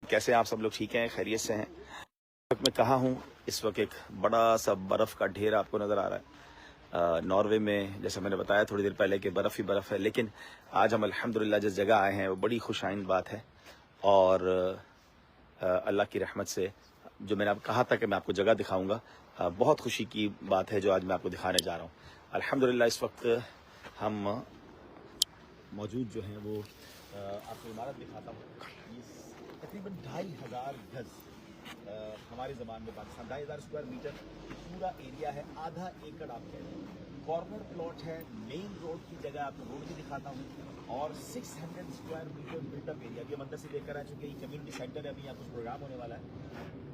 कैसे हैं आप सब लोग? ठीक हैं, खैरियत से हैं? मैं कहाँ हूँ इस वक्त? एक बड़ा सा बर्फ़ का ढेर आपको नज़र आ रहा है नॉर्वे में। जैसे मैंने बताया थोड़ी देर पहले कि बर्फ़ ही बर्फ़ है, लेकिन आज हम अल्हम्दुलिल्लाह जिस जगह आए हैं वो बड़ी खुशाइंद बात है। और अल्लाह की रहमत से जो मैंने आपको कहा था कि मैं आपको जगह दिखाऊंगा, बहुत खुशी की बात है जो आज मैं आपको दिखाने जा रहा हूँ। अल्हम्दुलिल्लाह इस वक्त हम मौजूद जो हैं वो आपको इमारत दिखाता हूँ। ये तकरीबन 2500 गज हमारे ज़बान में पाकिस्तान 2500 स्क्वायर मीटर पूरा एरिया है। आधा एकड़ आप कह रहे हैं, कॉर्नर प्लॉट है, मेन रोड की जगह आपको रोड भी दिखाता हूँ। और 600 स्क्वायर मीटर बिल्टअप एरिया भी मंदिर से लेकर आ चुके हैं। कम्युनिटी सेंटर है, अभी यहाँ कुछ प्रोग्राम होने वाला है।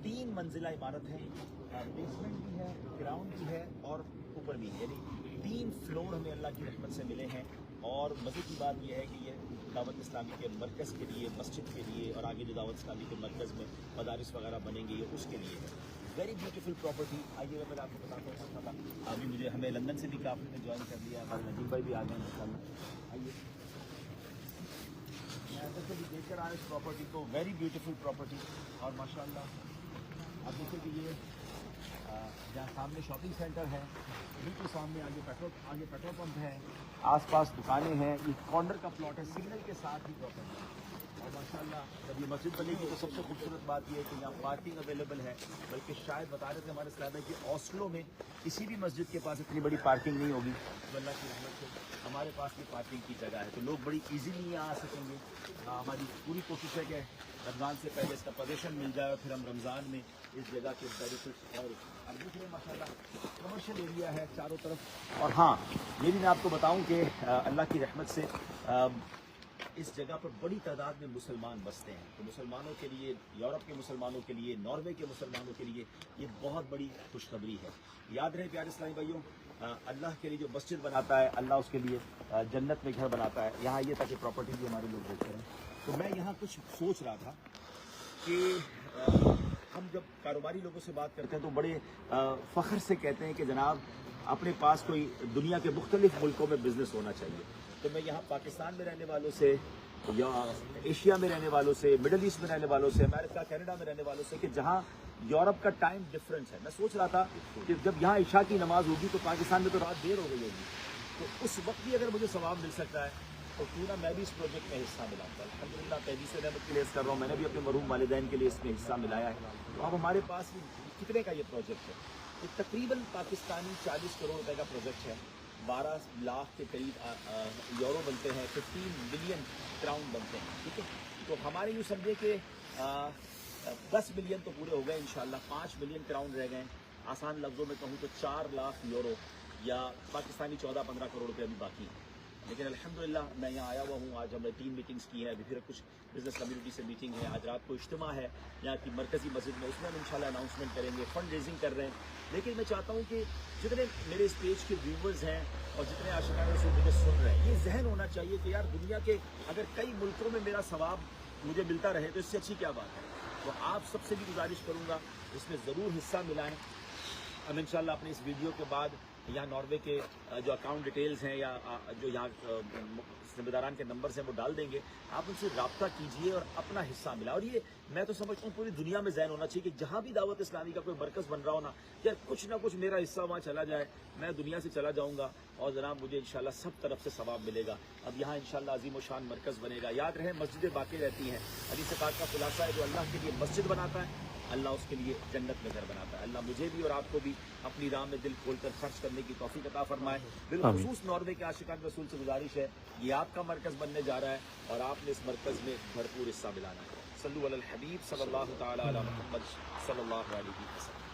3 मंजिला इमारत है, बेसमेंट भी है, ग्राउंड भी है और ऊपर भी, यानी 3 फ्लोर हमें अल्लाह की रहमत से मिले हैं। और मज़े की बात यह है कि ये दावत इस्लामी के मरकज़ के लिए, मस्जिद के लिए, और आगे जो दावत इस्लामी के मरकज़ में मदारिस वगैरह बनेंगे ये उसके लिए है। Very beautiful property. आइए मैं आपको बताता हूँ। अभी मुझे हमें लंदन से भी काफ़ी ने ज्वाइन कर लिया, हमारे नजीब भाई भी आ गए हैं। आइए मैं ऐसे से भी देख कर आया इस प्रॉपर्टी को। Very beautiful property. और माशाल्लाह आप देखिए कि ये जहाँ सामने शॉपिंग सेंटर है, बिल्कुल सामने आगे पेट्रोल पंप है, आसपास दुकानें हैं। ये कॉर्नर का प्लॉट है, सिग्नल के साथ ही प्रॉपर्टी है। और माशाल्लाह जब ये मस्जिद बनेगी तो सबसे खूबसूरत बात यह है कि यहाँ पार्किंग अवेलेबल है। बल्कि शायद बता रहे थे हमारे साहब कि ऑस्लो में किसी भी मस्जिद के पास इतनी बड़ी पार्किंग नहीं होगी। तो अल्लाह की रहमत से हमारे पास भी पार्किंग की जगह है, तो लोग बड़ी ईजीली यहाँ आ सकेंगे। हमारी पूरी कोशिश है कि रमज़ान से पहले इसका पोजीशन मिल जाए और फिर हम रमज़ान में इस जगह के बेनिफिट्स। और अब देख रहे माशाल्लाह कमर्शियल एरिया है चारों तरफ। और हाँ, ये भी मैं आपको बताऊं कि अल्लाह की रहमत से इस जगह पर बड़ी तादाद में मुसलमान बसते हैं। तो मुसलमानों के लिए, यूरोप के मुसलमानों के लिए, नॉर्वे के मुसलमानों के लिए ये बहुत बड़ी खुशखबरी है। याद रहे प्यारे इस्लामी भाइयों, अल्लाह के लिए जो मस्जिद बनाता है अल्लाह उसके लिए जन्नत में घर बनाता है। यहाँ ये था कि प्रॉपर्टी भी हमारे लोग देखते हैं। तो मैं यहाँ कुछ सोच रहा था कि हम जब कारोबारी लोगों से बात करते हैं तो बड़े फ़ख्र से कहते हैं कि जनाब अपने पास कोई दुनिया के मुख्तलिफ मुल्कों में बिज़नेस होना चाहिए। तो मैं यहाँ पाकिस्तान में रहने वालों से, या एशिया में रहने वालों से, मिडल ईस्ट में रहने वालों से, अमेरिका कनाडा में रहने वालों से, कि जहाँ यूरोप का टाइम डिफरेंस है, मैं सोच रहा था कि जब यहाँ इशा की नमाज़ होगी तो पाकिस्तान में तो रात देर हो गई होगी, तो उस वक्त भी अगर मुझे सवाब मिल सकता है तो क्यों ना मैं भी इस प्रोजेक्ट में हिस्सा मिलाऊंगा। अल्हम्दुलिल्लाह पहली से रहमत के लिए कर रहा हूँ, मैंने भी अपने मरूम वालिदैन के लिए इसमें हिस्सा मिलाया है। तो अब हमारे पास कितने का ये प्रोजेक्ट है? ये तकरीबन पाकिस्तानी 40 करोड़ रुपए का प्रोजेक्ट है। 12 लाख के करीब यूरो बनते हैं, 15 मिलियन क्राउन बनते हैं। ठीक है, तो हमारे यूँ समझे कि 10 मिलियन तो पूरे हो गए इंशाल्लाह, 5 मिलियन क्राउन रह गए। आसान लफ्ज़ों में कहूँ तो 4 लाख यूरो या पाकिस्तानी 14-15 करोड़ रुपये अभी बाकी है। लेकिन अल्हम्दुलिल्लाह मैं यहाँ आया हुआ हूँ। आज हमने 3 मीटिंग्स की हैं, अभी फिर कुछ बिज़नेस कम्युनिटी से मीटिंग है। आज रात को इज्तिमा है यहाँ की मरकज़ी मस्जिद में, उसमें हम इंशाल्लाह अनाउंसमेंट करेंगे। फंड रेजिंग कर रहे हैं। लेकिन मैं चाहता हूँ कि जितने मेरे इस पेज के व्यूवर्स हैं और जितने आशिकान रसूल मुझे सुन रहे हैं, ये जहन होना चाहिए कि यार दुनिया के अगर कई मुल्कों में मेरा सवाब मुझे मिलता रहे तो इससे अच्छी क्या बात है। तो आप सबसे भी गुजारिश करूँगा इसमें ज़रूर हिस्सा मिलाएँ। हम इंशाल्लाह अपने इस वीडियो के बाद यहाँ नॉर्वे के जो अकाउंट डिटेल्स हैं या जो यहाँ जिम्मेदारान के नंबर्स हैं वो डाल देंगे। आप उनसे रब्ता कीजिए और अपना हिस्सा मिला। और ये मैं तो समझता हूँ पूरी दुनिया में ज़हन होना चाहिए कि जहाँ भी दावत इस्लामी का कोई मरकज़ बन रहा हो ना, यार कुछ ना कुछ मेरा हिस्सा वहाँ चला जाए। मैं दुनिया से चला जाऊँगा और जनाब मुझे इंशाल्लाह सब तरफ से सवाब मिलेगा। अब यहाँ इंशाल्लाह अज़ीम व शान मरकज़ बनेगा। याद रहे मस्जिदें बाकी रहती हैं। हदीस पाक का खुलासा है, जो अल्लाह के लिए मस्जिद बनाता है अल्लाह उसके लिए जन्नत में घर बनाता है। अल्लाह मुझे भी और आपको भी अपनी राह में दिल खोलकर खर्च करने की तौफीक अता फरमाए। बिलखुसूस नॉर्वे के आशिकान रसूल से गुजारिश है, ये आपका मरकज़ बनने जा रहा है और आपने इस मरकज़ में भरपूर हिस्सा मिलाना है। सल्लल्लाहु अलल हबीब सल्लल्लाहु तआला अला मुहम्मद सल्लल्लाहु अलैहि वसल्लम।